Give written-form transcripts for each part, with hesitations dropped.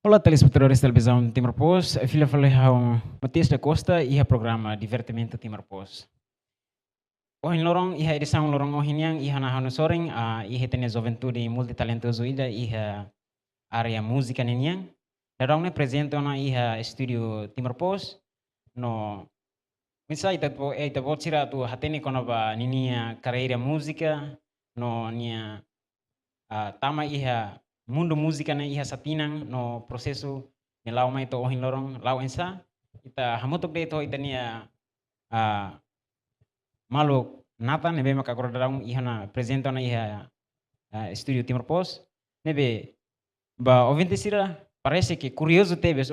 Olá, telespectadores da televisão Timor Pós. Filha falei ao Matias da Costa e a programa Divertimento Timor Pós. Ohin lorong iha edição lorong ohin yang iha na hanu soreng iha tene juventude multitalentoso ida iha area música neniang. Lorong ne presente ona iha studio Timor Pós no misa ita botira tu hatene kono ba ninia carreira música no nia tama iha mundo música na iha satinang no proseso ni lau mai to ohin lorong lau ensa ita hamutok de to ita nia malu nata nebe maka kordarang iha na presento na iha studio Timor Pós nebe ba ovinte sira parece que curioso tebes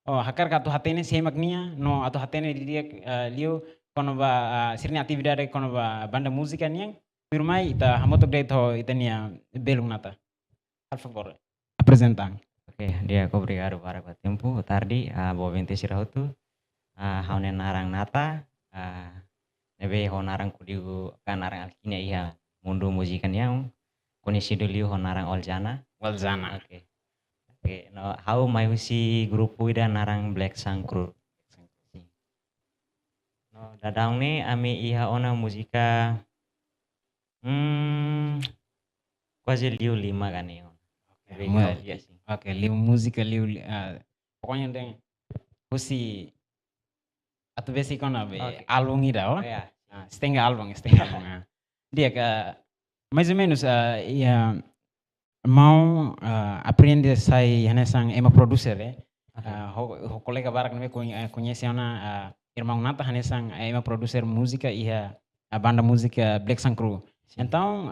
hakar ka tu hatene semak nia no atu hatene dia lio kono ba sirni atividade kono ba banda música nia firmai ita hamutok de to ita nia belung nata. Por favor, apresentar. Oke, dia obrigado para o tempo. Boa tarde, boa vinte sirautu. Haune narang nata, nebe ho narang kudiu kan narang alkinya iya mundo musikan yang konisi dulu ho narang oljana. Waljana. Oke. Oke, no how mai si grupu ida narang Black Sangkru. No dadang ni ami iha ona musika quase liu lima kan ya. Oke, liu música, liu pokoknya deng husi atau besi kona be album ida oh. Ya. Setengah album. Dia mais ou menos ia mau aprende sai hanesang ema producer ho colega barak nebe conhece ona irmão nata hanesang ema producer música ia a banda música Black Sun Crew. Então,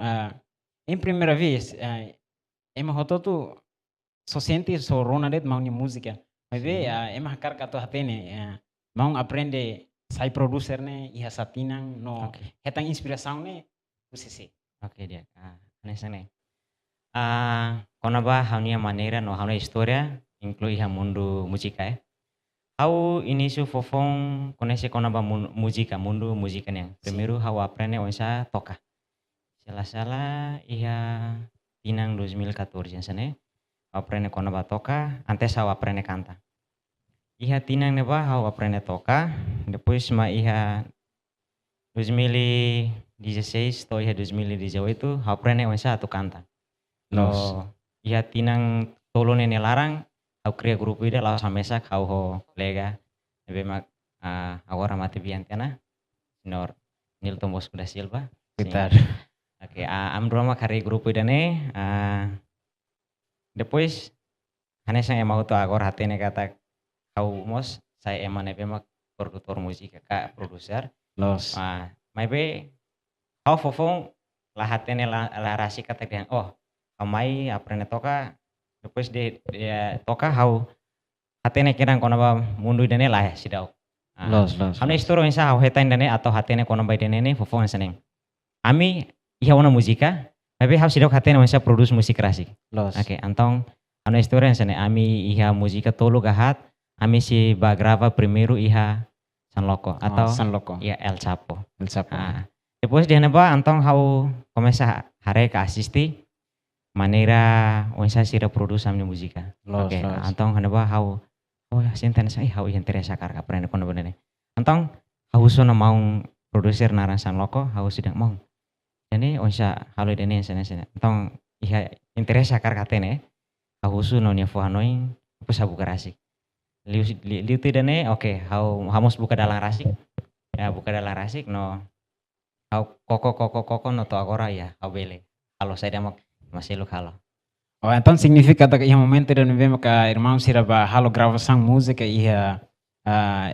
em primeira vez ema hototu so sente so rona det mau ni música. Mas ve ema hakar kato hatene mau aprende sai producer ne iha satinang no hetang inspiração ne usisi. Oke dia. Hanesang ne. Kona ba haunia maneira no hauna história inclui ha mundo música How inicio fofong conhece kona ba música mundo música ne. Primeiro how aprende onsa toca. Salah iha tinang 2014 sane. Aprende kona ba toca, antes how aprende canta. Iha tinang ne ba how aprende toca, depois ma iha 2016 to iha 2018 how aprende onsa tu canta. No iha tinang tolo nene larang how cria grupo ida lau samesak how ho colega nebe mak agora mate biantena senor Nilton Bosco da Silva. Gitar. Oke, amdroma kari grupo ida ne depois hanesang ema to agora hatene kata how mos saya ema nebe mak produktor musik ka produser. Los. Mai be how fofong la hatene la rasi kata dia amai aprende toca depois de toca how hatene kirang kona ba mundo dene lah sidau. Los. Hamne istoro insa how hetain dene atau hatene kona ba dene ne fofong seneng. Ami iha ona musika, tapi how sidau hatene insa produce musik klasik. Los. Oke, antong hamne istoro seneng ami iha musika tolo gahat, ami si ba grava primeiro iha San Loco atau San Loco. Iya El Chapo. El Chapo. Depois de ba antong how começa hare ka assisti maneira onsa sira produce amne musika. Oke, antong hanaba how sinten sai how interesa kar aprende kono benene. Antong how sona mau producer narang San Loco how sidang mau. Dene onsa halo dene sene. Antong iha interesa kar katene how suno nia fo hanoi pus buka rasik. Liu tu dene oke how hamos buka dalang rasik. Ya buka dalang rasik no how koko no to agora ya how bele. Kalau saya mak masih lu halo. Então significa que em momento de nove que irmão siraba halo gravação música e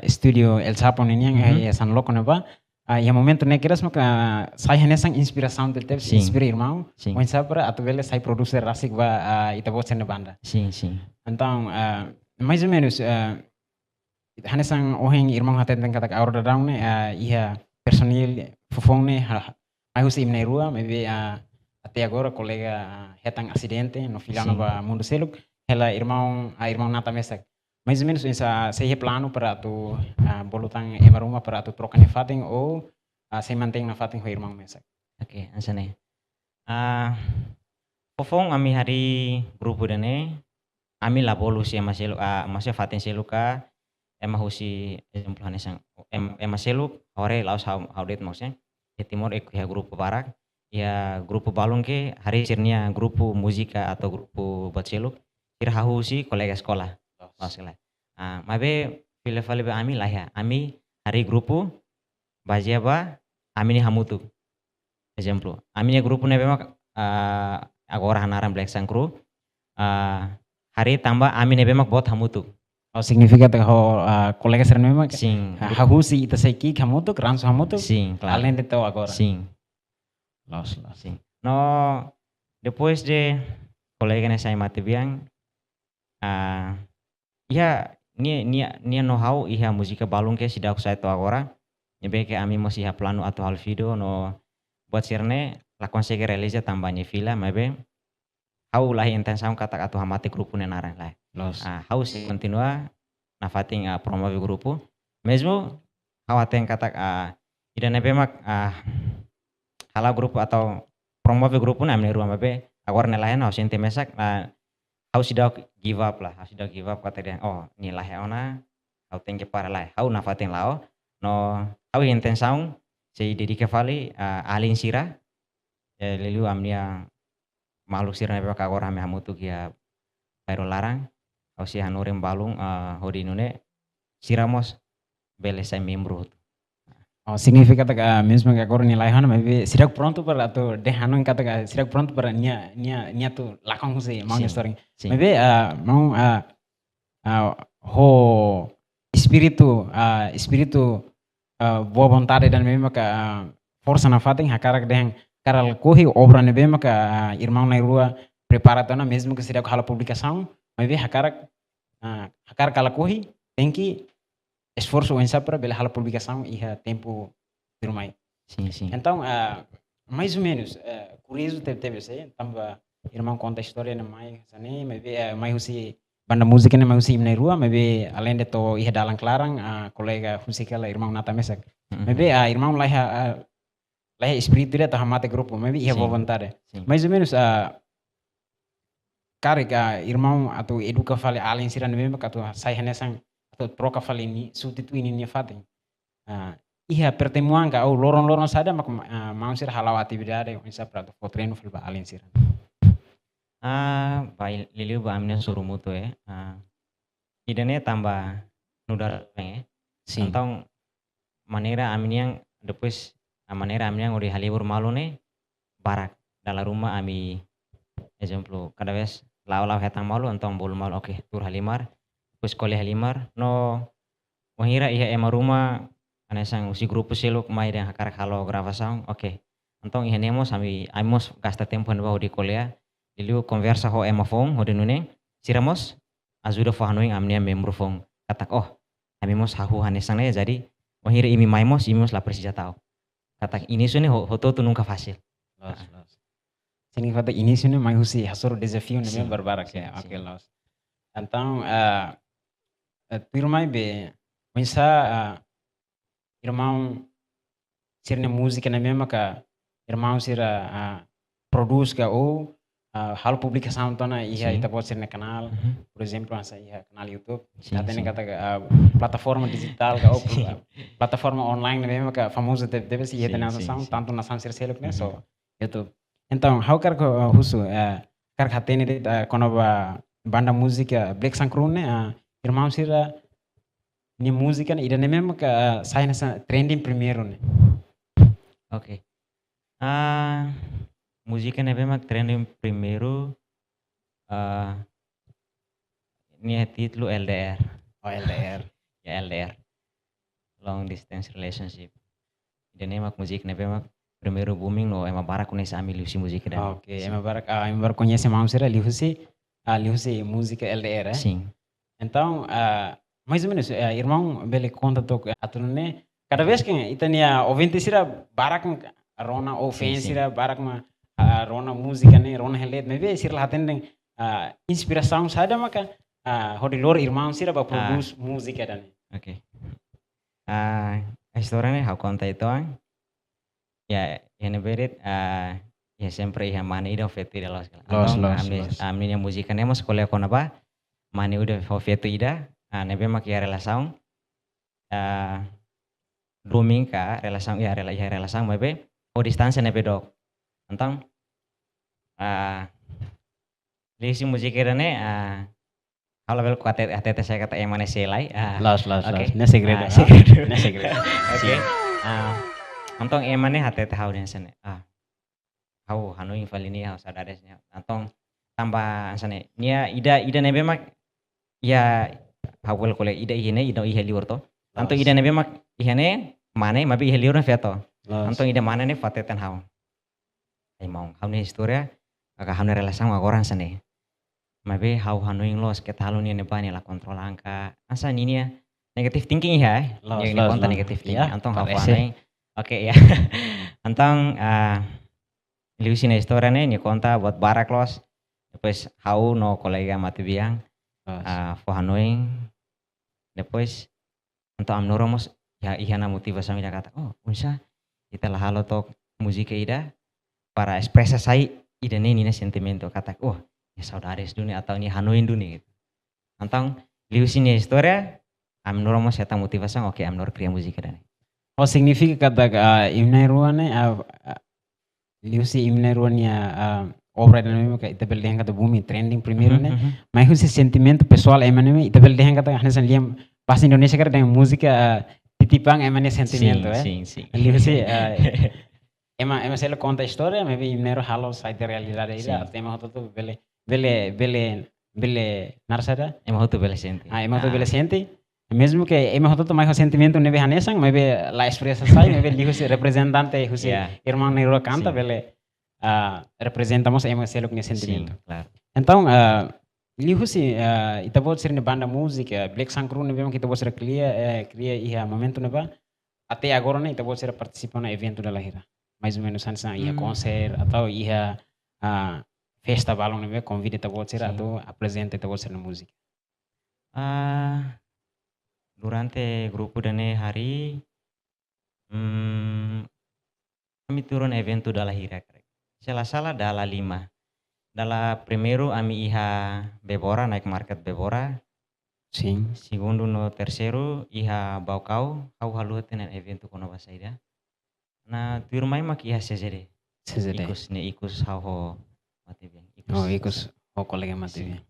studio El Chapo neniang e San Loco neba. Em momento ne kiras maka sai hanesang inspiração del teve inspira irmão. Mas sabra atu bele sai producer rasik ba ita bosen na banda. Sim. Então mais ou menos hanesang oheng irmão haten kata aura daun ne ia personil fofong ne ai us imne rua maybe até agora colega hetang acidente no filano ba mundo seluk ela irmão nata mesak mais ou menos essa sei plano para tu bolutang emaruma para tu trocar fating ou se mantém na fating ho irmão mesak. Oke, ansane. Fofong ami hari grupo dene ami la bolus ema seluk maksudnya fatin seluka ema husi exemplo hanesang ema seluk hore laos haudet maksudnya e timor ya grupo barak ya grupo balong ke hari sirnya grupo musika atau grupo buat seluk sir hahusi kolega sekolah laos kala mabe file fale be ami lah ya ami hari grupo bajeba ami ni hamutu exemplo ami ni grupo ne bemak agora hanaram black sangkru hari tambah ami ne bemak bot hamutu. Oh, significa que colega será mesmo que Sim. hahusi ita sei ki hamutu ranso hamutu. Sim, claro. Além de teu agora. Sim. Los. Sim. No, depois de colega nessa mate biang ya nia no how iha musika balung ke sidak saya to agora. Nyebe ke ami masih ha plano atau hal video no buat sirne la consegue realiza tambahnya fila mabe how lah intenção kata atau hamate grupo nenara lah. Los. How se continua na fating promove grupo. Mesmo how aten kata ida nebe mak hala grupo atau promove grupo na amne ruang mabe agora nelayan how sente mesak how sidak give up lah. How sidak give up kata dia oh nilah ya ona how tengke para lah. How na fating lao no how intenção se dedica fali alin sira lelu amnia makhluk sira nebe mak agora ame hamutu kia bairo larang au si hanurim balung hodi nune siramos bele sai membro. Oh, significa que mesmo que agora ni lai hana maybe sirak pronto para atau de hanon kata que sirak pronto para nia tu lakang se mau story. Maybe mau ho espiritu boa vontade dan mesmo que força na fating hakarak deng karal corri obra ne mesmo que irmão na rua preparatona mesmo que sirak hala publicação maybe hakarak kala corri tem que esforço em para bela hala publicação e tempo firmai. Sim. Então, mais ou menos, curioso teve você, tamba irmão conta a história na mai, sane, mai husi banda música na mai husi na rua, além de to ia dalang clarang, colega música lá irmão nata mesak. Irmão lá espírito dia tá mate grupo, ia boa vontade. Mais ou menos cara irmão atau educa fale além siran mesmo que atau sai hanesang atau troca fale ni substitui ni fatin. Ia pertemuan ka au lorong sada mak mau sir halau atividade unsa prato fo treino fil ba além siran. Bai liliu ba amne suruh mutu idane tambah nudar peng Então maneira amniang depois maneira amniang uri halibur malu ne barak dalam rumah ami exemplo cada vez lau hetang malu antong bolu malu oke tur halimar pues kole halimar no wahira iya ema rumah anesang usi grupo seluk mai dan hakarak halo gravação oke antong iya nemos amos gasta tempo no di kolea diliu conversa ho ema phone ho denune siramos ajuda fo hanoing amnia membro phone katak oh amimos hahu hanesang ne jadi wahira imi maimos la precisa tau katak ini sune ho to nunca fácil. Significa início né mais husi hasor desafio né barbara que ok los. Então turmai be pensa irmão ser na música na mesma que irmão ser produz que ou hal publicação tona ia ita pode ser na canal por exemplo asa ia canal YouTube até nem kata plataforma digital que ou plataforma online na mesma que famoso deve ser ia na nação tanto nação ser seluk né so YouTube. Então, how kar ko husu kar khatene de kono banda música Black Sancrone irmão sira ni música ida ne mesmo que sai nessa trending primeiro né. Ok. Música ne mesmo trending primeiro ni título LDR. Oh LDR. Ya LDR. Long distance relationship. Ida ne música ne mesmo primeiro booming no ema barak conhece a Liusi música dan. Ok, ema barak conhece a Mamsira Liusi música LDR. Sim. Então, mais ou menos, irmão, bele conta to atune cada vez que itania ouvinte sira barak rona ou fan sira barak ma rona música ne rona helet me be sira hatendeng inspiração sada maka hodilor irmão sira ba produce música dan. Ok. A história ne how conta itu ya yang berit ya sempre ya mana ida feti de los amninya música nemos sekolah kona ba mane udah hoveto ida, nebe mak ya relasaung, drumming ka relasaung ya relasaung mebe, o distansa nebe dok. Antong, lisi musik irane, kalau bel kuat atete saya kata emane selai, Los, oke. ne segredo. Segredo. Ne segredo. Oke. Antong emane hatete hau den sene. Hau hanu infal ini hau sadaresnya. Antong tambah sene. Nia ida nebe mak ya hau kole kole ida ihe liur to. Antong ida nebe mak ihane mane mabi ihe liur na feto. Antong ida mana ne fateten hau. Ai mau hau ne historia aga hau ne relasan orang sene. Mabe hau hanu ing los ket halu ni ne la kontrol angka. Asa ni ya negative thinking ya. Yang ni konten negative thinking. Antong hau aneh. Oke ya. Antong liusi na historia ne ni konta buat barak los. Depois hau no kolega mati biang. Fo hanuing. Depois antong amnoromos ya ihana motivasi mi kata. Oh, unsa kita lah halo tok musika ida para expresa sai ida ne ni sentimento kata. Oh, ya saudares dunia atau ini hanuin dunia gitu. Antang liusinya historia, amnoromos eta motivasi oke amnor kriya musika dan. Oh significa kata imnairuane liusi imnairuania obra dan memang kayak itu beli kata bumi trending primeiro ne, mas esse sentimento pessoal emane itu beli kata hanesan liam pas Indonesia kan dengan musika titipang emane sentimento Sim. liusi emang saya conta história, mas imnairo halo sai de realidade ida, tema hoto tu bele narsada. Emang tu bele senti. Emang tu bele senti. Mesmo que emang hoto tu mais sentimento nebe hanesan, mas la expresa sai, mas lihu se representante husi irmão neiro canta bele representamos emang seluk ne sentimento. Claro. Então lihu se ita pode ser ne banda música, Black Sankru nebe kita pode ser cria ia momento neba até agora ne ita pode ser participar na evento da lahira. Mais ou menos antes ia konser atau ia festa balong nebe convida ita pode ser atau apresenta ita pode ser na música. Durante grupo dane hari kami turun evento da lahira. Salah dala 5. Dala primeiro ami iha Bebora naik market Bebora. Sim. Segundo no terceiro iha Baucau, kau halu tenen evento kono basaida. Na turmai mak iha CZD. Ikus hau mati bem. Ikus ho kolega mati bem.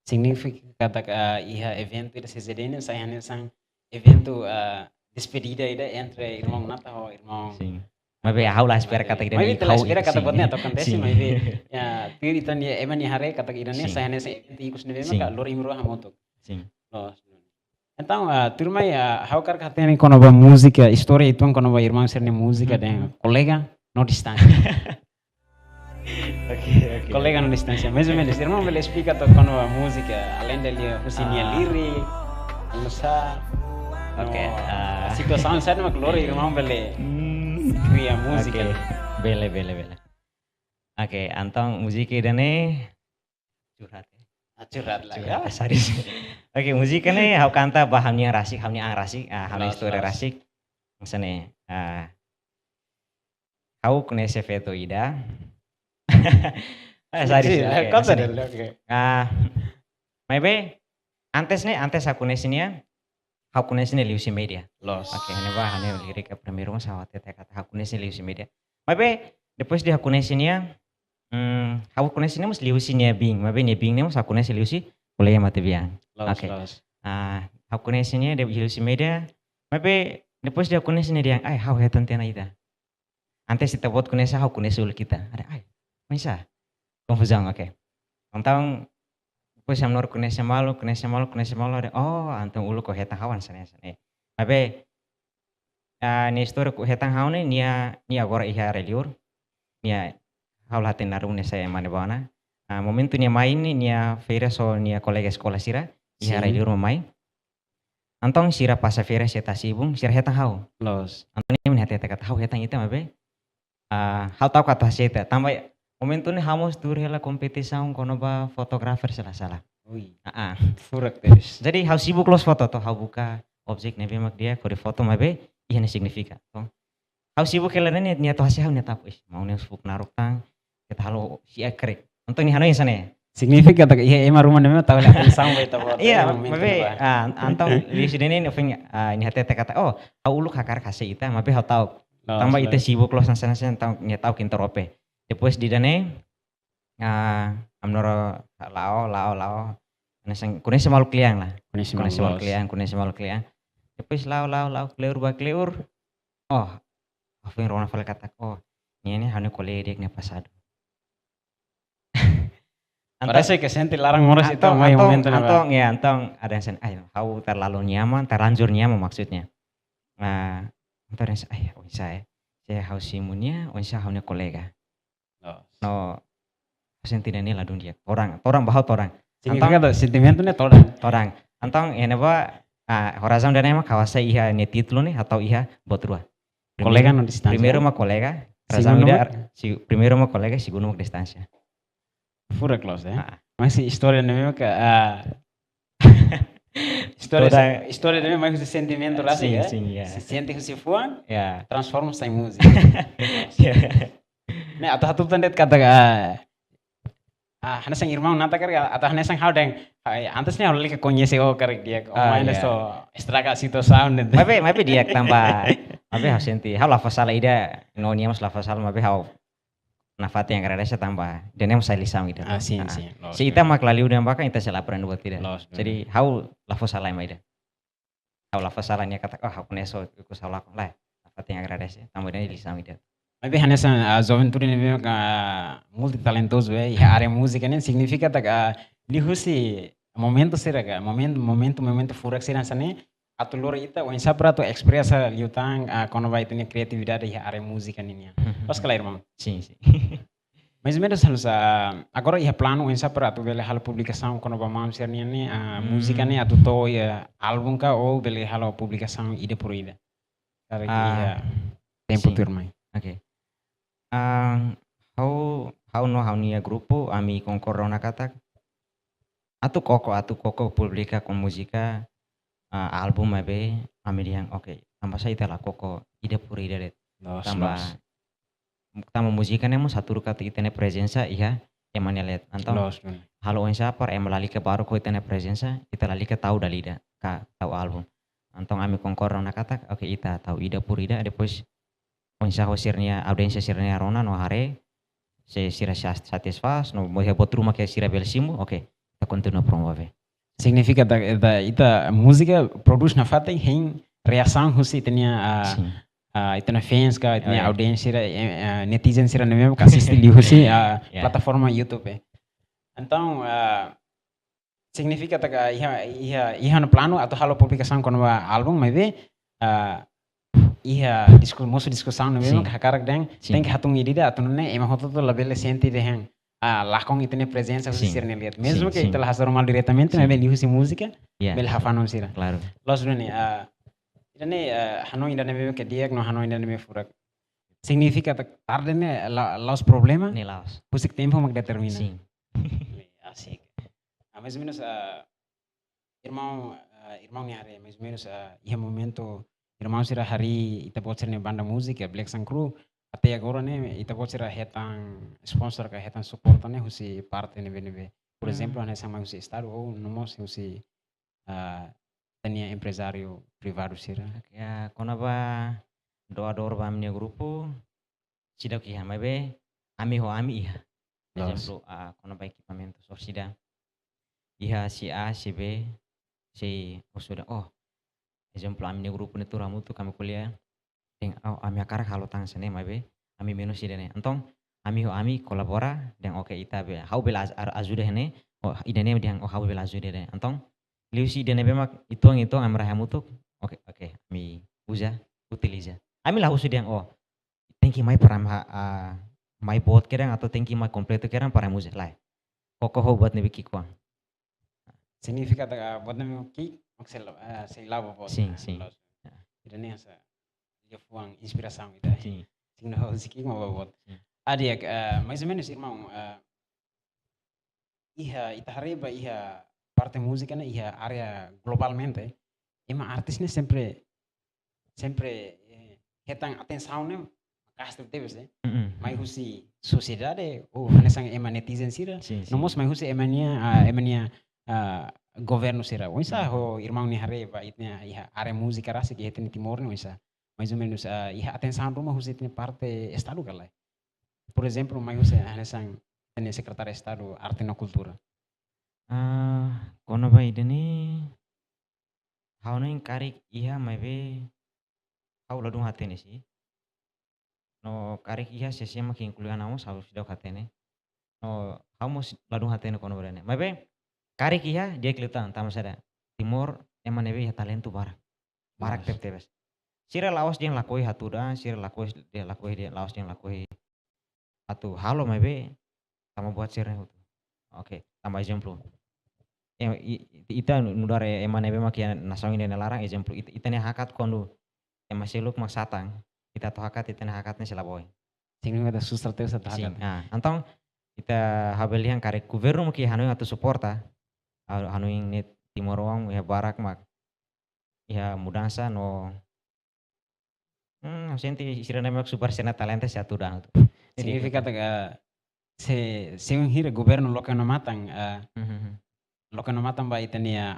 Significa kata iha evento ida CZD ne sai hanesan evento despedida ida entre irmão Nata ho irmão. Sim. Mas hau lah espera kata ida ni hau. Espera kata botnya atau acontece mas ya tiri tan ya eman ya hare kata ida ne sai hanesan evento ikus ne maka lor imro hamoto. Sim. Então, turma hau kar kata ni kono ba música, história itu kono ba irmão ser ne música dan kolega no distância. Okay. Colega no distância, mais ou menos. Irmão, ele explica kono ba música, além dele husinia lirik, almoçar. Oke. Situação saya mak lor irmão bele cria música. Bele. Oke, antong musik idane curhat lah ya. Saris. Oke, musik ne hau kanta bahamnya rasik, hamnya rasik, hamnya story rasik. Maksane hau kunese feto ida. Saris. Maybe antes aku nesinya hau kunese liusi media. Oke, ini bah hanya lirik primeiro mas hau tete kata hau kunese liusi media. Maybe depois de hau kunesinya hau kunesinya mas liusi nia bing, maybe nia bing mas hau kunese liusi boleh mati biang. Oke. Hau kunesinya de liusi media, maybe depois de hau kunesinya dia hau hetan tena ida. Antes kita buat kunesa hau kunese ul kita. Ada Misa, confusão, oke. Então, depois amnor kunese malu, ada. Oh, antong ulu ko hetang hawan sana. Tapi, ni história ko hetang hawan ni agora iha reliur, nia hau laten narum nesa emane bana. Momento nia main nia feira so nia kolega sekolah sira, iha reliur mamai. Antong sira pasa feira seta sibung, sira hetang hau. Antong ni menhete kata hau hetang ita mabe. Hau tahu kata seta, tambah momento ni hamos turela kompetisaun kono ba fotografer salah. Furak terus. Jadi hau sibuk los foto to hau buka objek nebe mak dia kore foto mabe iya ne signifika. Hau sibuk kelene nia to hasi hau nia tapu mau ne sibuk naruk tang kita halo si akrek. Untuk ni hanu sana. Significa tak iya ema rumah nema tahu lah atenção vai tahu. Iya, mabe antong li sini ini ini hati kata oh au uluk hakar kasih ita mabe hau tahu tambah ite sibuk lo sana tahu tahu kintorope. Depois di dane amnoro lao nesang kunese malu kliang lah. Kunese malu kliang. Depois lao kleur. Oh, apa yang Rona fala kata oh ini hanya koledek ne pasado. Parece que sente larang moras itu mai momento antong ada yang sen kau terlalu nyaman, terlanjur nyaman maksudnya. Nah, antong saya hau simunya, saya haunya kolega. No, sentinya ini ladung dia. Orang bahau orang. Significa sentimentonya orang. Antong neba horazon dan emang kawasai iha ne titulo nih atau iha botrua. Kolega no distancia. Primero mah kolega, primero mah kolega, segundo mah distancia. Pura close masih história mesmo que história mesmo mais de sentimento lá sim, se sente que se for transforma-se em música né atau satu tanda kata hana sang irmão nata kar atau hana sang how deng antes nih harus lihat conhece kar dia main so estraga situação mabe dia tambah mabe harus senti how la fasala ida no niamos la fasala mabe how nafati yang karena saya tambah dan yang saya lisam gitu. Sim. Si ita mak lali udah bahkan ita salah pernah buat tidak. Jadi how lafaz salah yang ida. How lafaz salahnya kata aku neso aku salah aku lah. Nafati yang karena saya tambah dan lisam ida. Tapi hanya sa juventude ini multi talentoso ya area música nem significa tak lihusi momento será momento furak será sana atulur ita o insapra to expressa liutang quando vai ter criatividade ya area música ninya. Pas claro irmão. Sim. Mais ou menos agora ia plano o insapra to bele hal publicação quando vamos ser ninya música ne atu to ya album ka ou bele hal publicação ide por ide. Cara que tempo turmai. Oke. How nia grupo ami con corona kata atu koko publica con música album abe ami yang oke tambah saya telah koko ide puri ide tambah musika nemo satu kata itene presensa iya emane lihat antong halo ensa par lali ke baru ko itene presensa kita lali ke tahu dalida ka tahu album antong ami con corona kata oke ita tahu ide puri ide depois onsa hosirnya audiensia sirnya rona no hare se sira satisfaz no mo hebot rumah ke sira belsimu oke kita continua promover. Significa da ita música produz na fata em reação husi tenia itena fans ka itena audiência netizens sira mesmo que assiste li husi plataforma YouTube. Então significa tak iha no plano atau halo publicação quando album mas discussão no mesmo que hakarak deng tem que hatung idida atau ne ema hoto to label senti dehang lakong itene presença husi sira lihat mesmo que ita lahas normal diretamente mas bem husi música bel hafanon sira claro los dune idane hanoi idane mesmo que dia no hanoi idane me furak significa tak tarde ne los problema ni laos musik tempo mak determina sim asik mais ou menos irmão ni are mais ou menos ia momento irmão sira hari ita pode ser ne banda música Black Sun Crew até agora né ita pode ser retan sponsor ka retan support né husi parte ne por exemplo né sama husi estado ou nomos husi tenia empresário privado sira ya konaba doa bamnya grupo sidak iha mabe ami iha exemplo konaba equipamento sida iha si A si B si sudah exemplo ami grupo ne turamu tu kami kuliah ami akara kalau tang sene mabe ami menos idene antong ami kolabora dan oke ita be how bela azude hene idene yang how bela azude dene antong liusi dene be mak itong amra hamutuk oke ami usa utiliza ami lah usu yang thank you my param my bot kerang atau thank you my completo kerang para musa lai koko ho buat nebi kikuang significa buat nebi ki maksel lavo bot sim idene asa dia fuang inspiração ida sim signo siki mau buat adik mais ou menos irmão ita hareba parte música né área globalmente artis né sempre retan atenção né casta tebes mai Mm. husi sociedade hane sang ema netizen sira Sim, sim. nomos mai husi emania governo sira onsa ho irmão ni hare ba itnya iha are música rasa que etni timor ni onsa mais ou menos iha atenção ruma husi itnya parte estado galai por exemplo mai husi hane sang tene secretário de estado arte na cultura Kono ba idani hau no karik iha maybe hau ladung hatene sih. No karik iha sesi mak incluyan amos hau sidau hatene. No hau mos ladung hatene kono berane. Maybe karik iha dia kelihatan tama sada. Timor eman nebe iha talentu barak tep tebes. Sira lawas dia lakoi hatuda, sira lakoi dia lawas dia lakoi hatu halo maybe tama buat sira hutu. Oke, tambah exemplo. Ita nudare eman nebe mak ya nasawin dia larang exemplo. Ita ne hakat kondo ema seluk mak satang. Ita to hakat ita ne hakatnya selaboy. significa da sustra teu sa Sim. tahakat Então ita habelihan karek governo ki hanu atu suporta hanu ni timor wang ya barak mak ya mudança no senti sirena mak super sena talenta se atuda. significa se un hira governo loka no matan loka no matan ba itania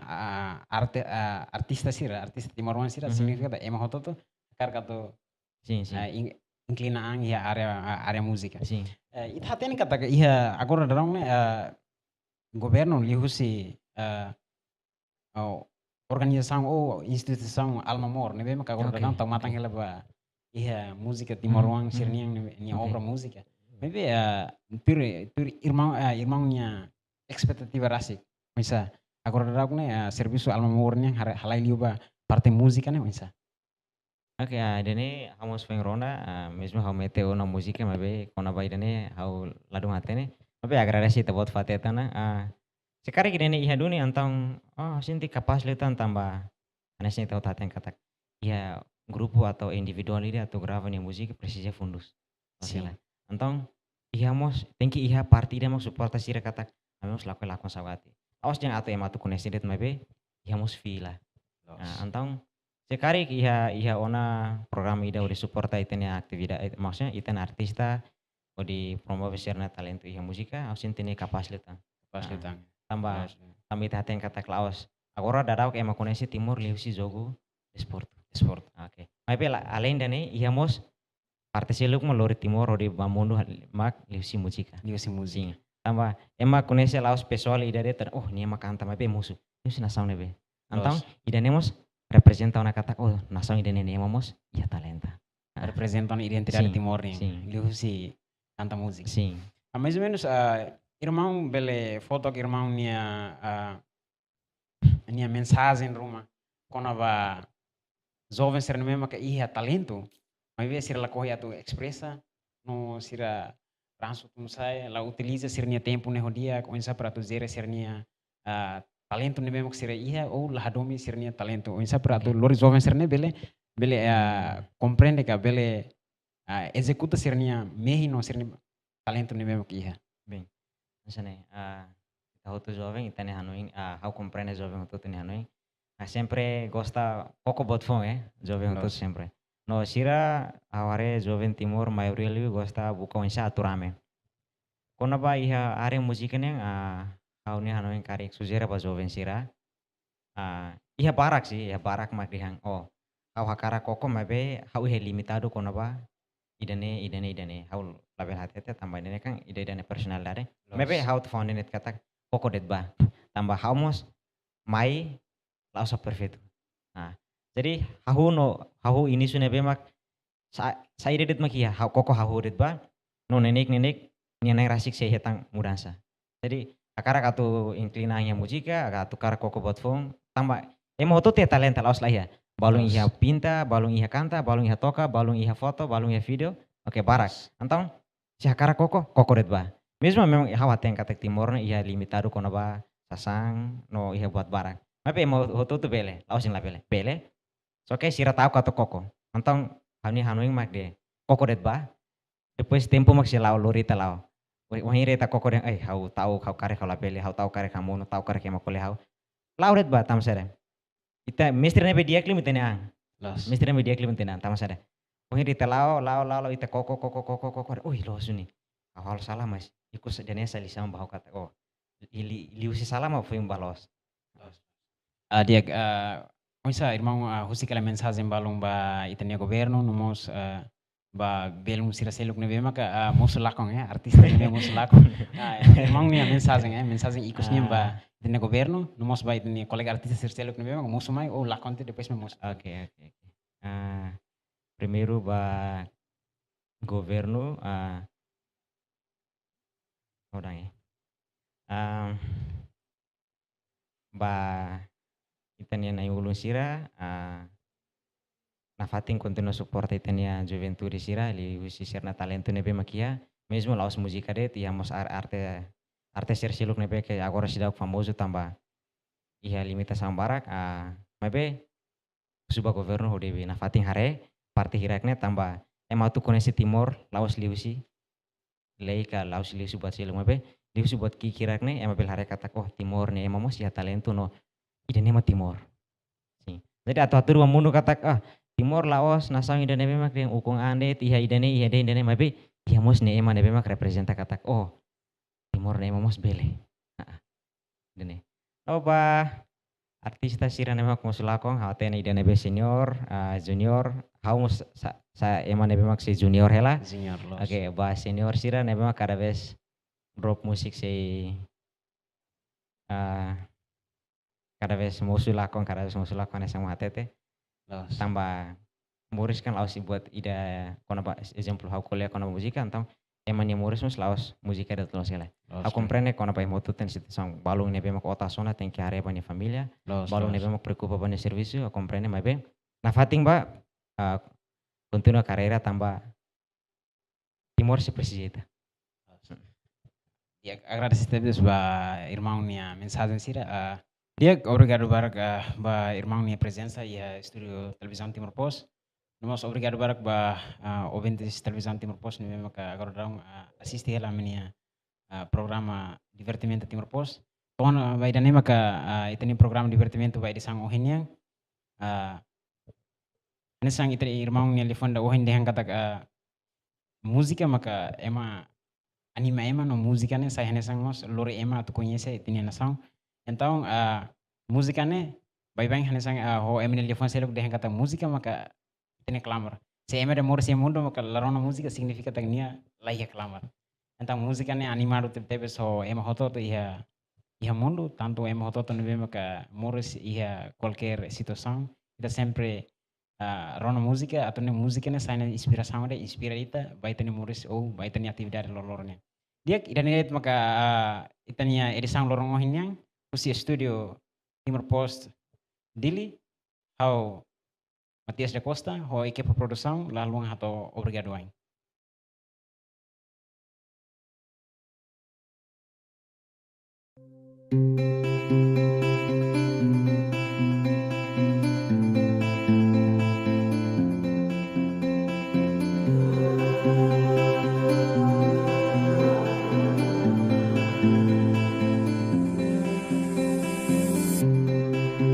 artista sira artista timor sira significa da ema hototo karkato Sim, sim. inclinaan ia area música Sim. ita hatene kata ia agora darong ne governo lihusi organização ou instituição alma mor ne bem agora darong tau matang hela ba ia música timor sirniang ni obra música maybe tur irmãonya expectativa rasik misa agora darong ne serviço alma mor ne halai liuba parte música ne misa Oke, dene hamos pengrona mesmo hau meteo na música mabe kona bai dene hau ladung hatene mabe agradeci tabot fatetana sekarang gini iha duni antang sinti kapas letan tambah anasnya tahu taten katak ya grupo atau individual ini atau gravan yang musik presisia fundus Sim. antang iha mos tengki iha partida mos suporta sira katak mos lakon sawati awas jangan atau ematu koneksi det mabe iha mos fila antang sekali iha ona program ida udah suporta itenya aktivitas maksudnya iten artista o di promover serna talento iha musika awas intene kapas letan tambah ita hateng kata klaus agora darau ema koneksi timur liusi jogo sport oke mabe além dane iha mos parte seluk mo lori timor odi bamundo mak liusi musika tambah ema koneksi laos pessoal ida de ni ema kanta mabe musu liusi nasang nebe antang ida nemos representa una kata nasang ida nene ema mos ia talenta representa una identidade timor ni liusi canta música sim mais ou menos irmão bele foto que irmão nia mensagem ruma quando va jovem ser mesmo que ia talento mas vê se ela corre a tu expressa no sira ranço tu sai ela utiliza ser nia tempo ne dia começa para tu dizer ser nia talento ne mesmo que ser ia ou lá domi ser nia talento começa para tu lori jovem ser ne bele compreende que bele executa ser nia mehi no ser nia talento ne mesmo que ia bem misalnya tahu tu jovem itane hanuin how compreende jovem tu tene hanuin sempre gosta pouco botfon jovem tu sempre no sira aware jovem timor maioria liu gosta buka onsa aturame kona ba iha are musika neng how ni hanuin karik sujera ba jovem sira iha barak mak dihang how hakara koko mabe how he limitado kona ba idane how label hatete tambah idane kan idane personal dare mabe how to found it kata koko det ba tambah how mos mai lausa perfeito jadi hahu ini sune be mak sa ide det makia how koko hahu det ba no nenek nyeneng rasik se hetang mudansa jadi akara katu inclinanya musika aga tukar koko botfong tambah emoto te talenta laos lah ya balung iha pinta, balung iha kanta, balung iha toka, balung iha foto, balung iha video. Oke, barak. Antong si hakara koko det ba. Mesmo memang iha wateng kata timor iha limitado kono ba sasang no iha buat barak. Tapi mau hoto tu bele, lausin lah bele. Bele. So oke sira tahu kata koko. Antong hanuing mak de koko det ba. Depois tempo mak si lau lorita lau. Wahire ta koko den hau tahu kau kare kau la bele, hau tahu kare kamu no tahu kare kema kole hau. Lauret ba tam sere. Ita mistri nebe dia klim tenang. Mistri nebe dia klim tenang tamasada. Pokoknya di telao, lao ite koko, ui lo suni. Awal salah mas, ikut sedene saya lisam bahwa kata, oh, liusi salah mau foi balos. Dia bisa irmão husi kala mensagem balong ba itania governo nomos ba belum sira seluk nebe maka musulakong ya artista nebe musulakong irmão nia mensagem ikusnya ba itania governo nomos ba itania kolega artista sira seluk nebe maka musumai oh lakon te depois me mus. Oke. Primeiro ba governo orang ya. Ba itania na ulun sira na fatin continuo support itania gioventù sira li usi sirna talento nebe makia mesmo laos música det íamos arte ser siluk nebe que agora sidak famoso tamba ia limita sambarak mebe suba governo hodebe na fatin hare parti hirakne tamba ematu konesi timor laos liusi leika laos liusi buat siluk mebe liusi buat kikirakne emabel hare kata oh timor ne emamos ya talento no idene ma timor. Jadi atur mundo kata timor laos nasang idene mak yang ukung ande tiha idene mabe tiha mos ne ema nebe mak representa kata oh timor ne mos bele. Dene. Oba artista sira ne mak musulakong hatene idene be senior junior haus sa ema nebe mak si junior hela. Junior los. Oke, ba senior sira nebe mak kada bes drop musik si kada vez musulakon esang matete tambah muris kan laos buat ida kona ba exemplo hau kuliah kona musika então emani muris mus laos musika da tlos sela aku comprende kona ba motu ten sit sang balung nebe mak ota sona ten ki are bani familia balung nebe mak preocupa bani serviço aku comprende mabe na fating ba continua carreira tamba timor se precisa. Ya agradecemos ba irmão nia mensagem sira dia obrigado barak ba irmão nia presença e estúdio televisão Timor Post. Nós obrigado barak ba ouvintes televisão Timor Post nebe maka agora dão assistir ela minha programa divertimento Timor Post. Kon ba idane maka itani programa divertimento ba idisang ohinyang nesang itani irmão nia lifonda ohin dehang kata música maka ema anima ema no música ne saya nesang mos lore ema tu conhece itini nasang. Então música ne bem hanesang ho emine telefone seluk dehen kata música maka itene clamor se ema de mor se mundo maka larona música significa tagnia laia clamor. Então música ne animado tebe so ema hoto to ia mundo tanto ema hoto to nebe maka moris ia qualquer situação ita sempre rona música atau ne música ne saina inspiração de inspirarita baitani moris ou baitani atividade lorornya dia idane maka itania edisang lorong ohinyang usi studio Timor Post Dili, hau Matias da Costa, hau equipe produção, lalu atau obrigado ain.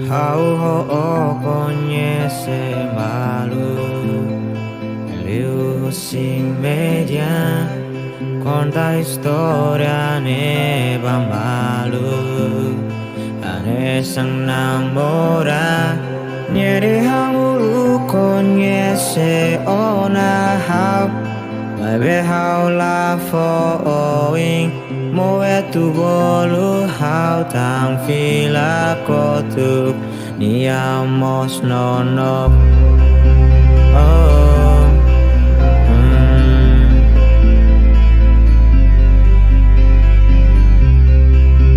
How conhece malu Liu sing media Conta história neba malu Ane sang namora Nyeri hangulu conhece ona how Mabe how la foing Moe tu bolu hau tang fila kotuk Niamos nonop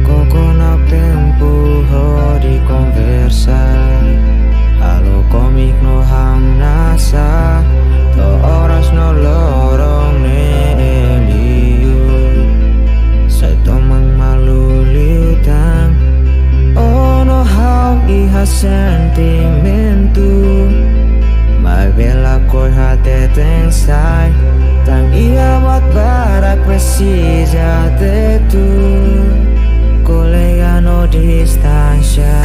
Koko na tempo hori conversa Halo komik no hang nasa To oras no lorong ne sentimento Mai bela cor hati tensai Tang ia buat barak precisa de tu Colega no distancia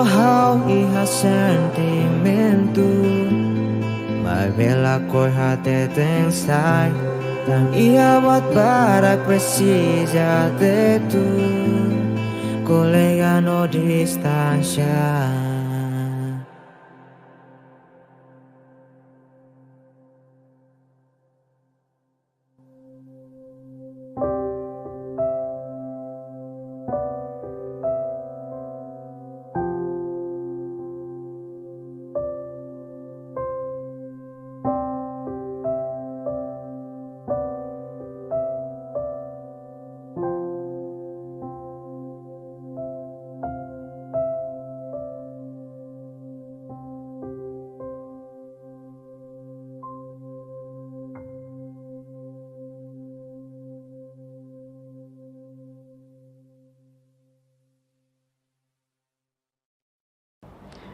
hau iha sentimento Mas bela cor hati tensai Dan ia buat barak precisa de tu Colega no distancia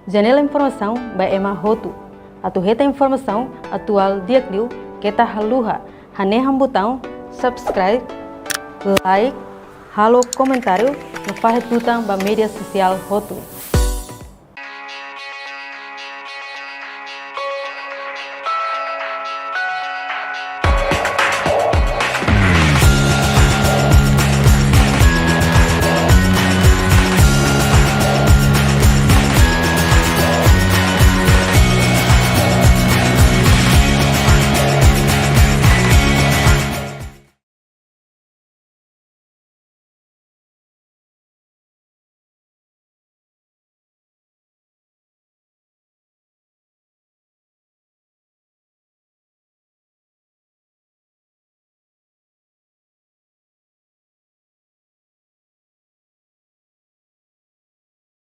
Janela informação by Emma Hotu. Atu reta informação atual diakliu kita haluha. Haneham botão subscribe, like, halo comentário no farre tutang ba media social Hotu.